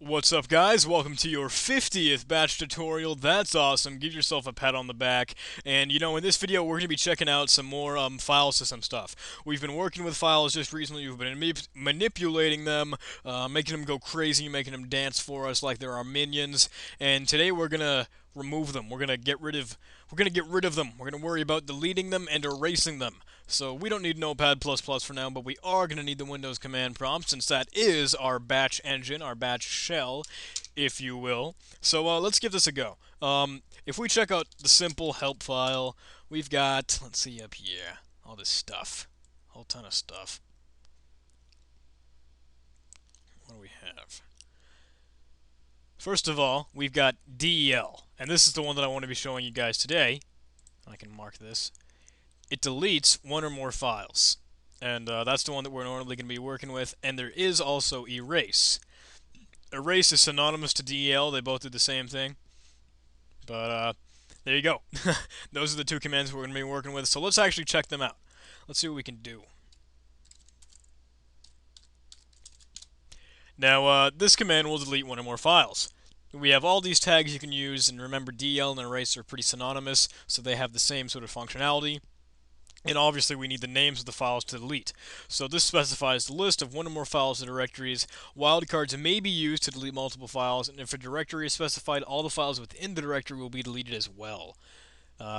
What's up, guys? Welcome to your 50th batch tutorial. That's awesome. Give yourself a pat on the back. And in this video, we're going to be checking out some more file system stuff. We've been working with files just recently. We've been manipulating them, making them go crazy, making them dance for us like they're our minions. And today, we're going to remove them. We're going to get rid of them. We're going to worry about deleting them and erasing them. So we don't need Notepad++ for now, but we are going to need the Windows command prompt, since that is our batch engine, our batch shell, if you will. So let's give this a go. If we check out the simple help file, we've got, let's see up here, all this stuff. A whole ton of stuff. What do we have? First of all, we've got DEL, and this is the one that I want to be showing you guys today. I can mark this. It deletes one or more files, and that's the one that we're normally going to be working with. And there is also erase. Erase is synonymous to DEL. They both do the same thing. But there you go. Those are the two commands we're going to be working with. So let's actually check them out. Let's see what we can do. Now, this command will delete one or more files. We have all these tags you can use, and remember, DEL and erase are pretty synonymous, so they have the same sort of functionality. And obviously we need the names of the files to delete. So this specifies the list of one or more files or directories. Wildcards may be used to delete multiple files, and if a directory is specified, all the files within the directory will be deleted as well.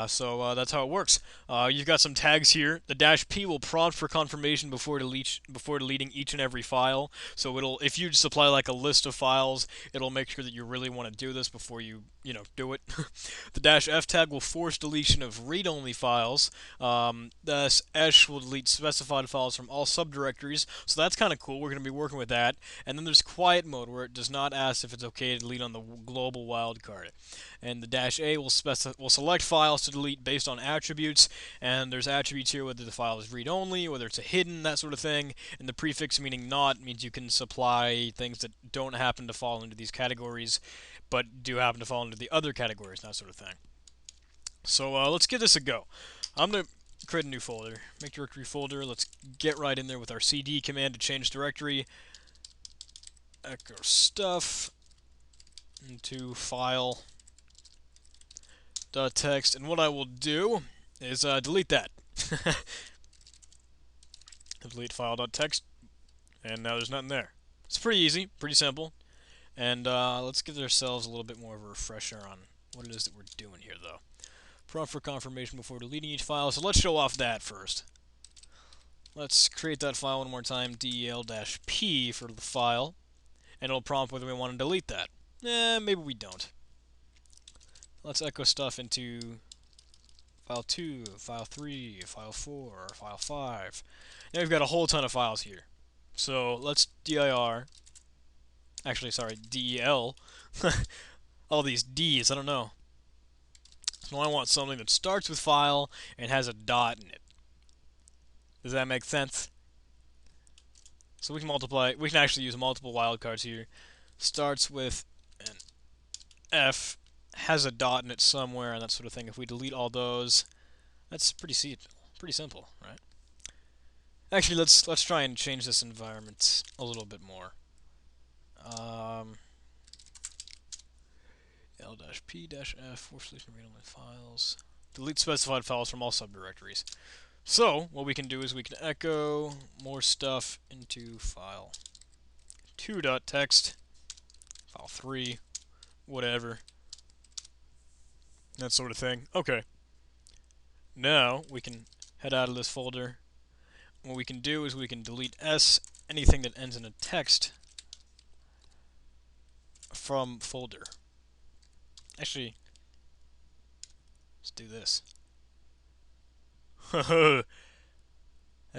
So that's how it works. You've got some tags here. The -P will prompt for confirmation before deleting each and every file. So if you supply like a list of files, it'll make sure that you really want to do this before you do it. The -F tag will force deletion of read-only files. The -esh will delete specified files from all subdirectories. So that's kind of cool. We're going to be working with that. And then there's quiet mode, where it does not ask if it's okay to delete on the global wildcard. And the -A will select files to delete based on attributes, and there's attributes here whether the file is read-only, whether it's a hidden, that sort of thing. And the prefix meaning not means you can supply things that don't happen to fall into these categories, but do happen to fall into the other categories, that sort of thing. So let's give this a go. I'm going to create a new folder, make directory folder. Let's get right in there with our cd command to change directory. Echo stuff into file .text, and what I will do is delete that. Delete file.text, and now there's nothing there. It's pretty easy, pretty simple, and let's give ourselves a little bit more of a refresher on what it is that we're doing here, though. Prompt for confirmation before deleting each file, so let's show off that first. Let's create that file one more time, del-p for the file, and it'll prompt whether we want to delete that. Maybe we don't. Let's echo stuff into file 2, file 3, file 4, file 5. Now we've got a whole ton of files here. So let's dir, actually, sorry, del. All these D's, I don't know. So I want something that starts with file and has a dot in it. Does that make sense? So we can actually use multiple wildcards here. Starts with an F, has a dot in it somewhere, and that sort of thing. If we delete all those, that's pretty simple, right? Actually, let's try and change this environment a little bit more. L-P-F /read-only files. Delete specified files from all subdirectories. So what we can do is we can echo more stuff into file 2.text, file 3, whatever. That sort of thing. Okay. Now we can head out of this folder. What we can do is we can delete S, anything that ends in a text, from folder. Actually, let's do this. That's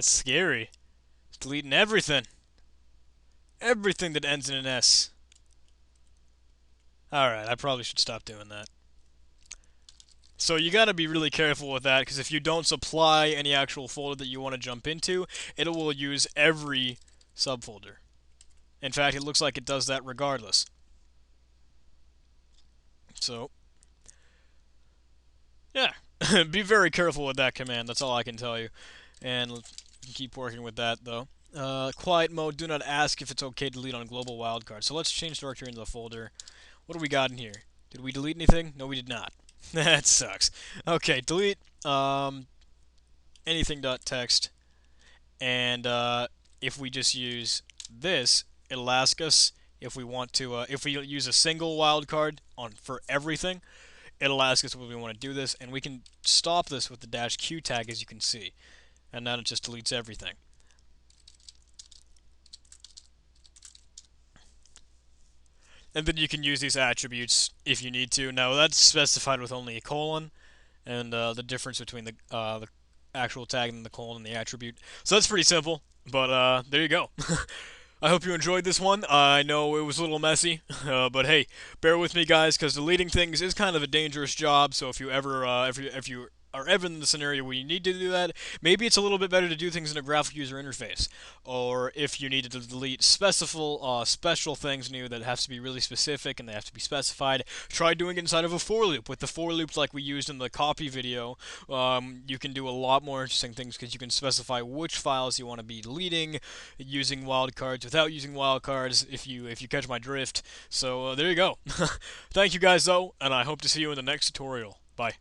scary. It's deleting everything. Everything that ends in an S. Alright, I probably should stop doing that. So you gotta be really careful with that, because if you don't supply any actual folder that you want to jump into, it will use every subfolder. In fact, it looks like it does that regardless. So, yeah, be very careful with that command, that's all I can tell you. And let's keep working with that, though. quiet mode, do not ask if it's okay to delete on global wildcard. So let's change directory into the folder. What do we got in here? Did we delete anything? No, we did not. That sucks. Okay, delete anything.txt, and if we just use this, it'll ask us if we want to, if we use a single wildcard on for everything, it'll ask us if we want to do this, and we can stop this with the -q tag, as you can see, and then it just deletes everything. And then you can use these attributes if you need to. Now that's specified with only a colon, and the difference between the actual tag and the colon and the attribute. So that's pretty simple, but there you go. I hope you enjoyed this one. I know it was a little messy, but hey, bear with me, guys, because deleting things is kind of a dangerous job. So if you ever, if you are ever in the scenario where you need to do that, maybe it's a little bit better to do things in a graphic user interface. Or if you need to delete special things new that have to be really specific and they have to be specified, try doing it inside of a for loop. With the for loops like we used in the copy video, you can do a lot more interesting things because you can specify which files you want to be deleting using wildcards without using wildcards. If you catch my drift. So there you go. Thank you guys though, and I hope to see you in the next tutorial. Bye.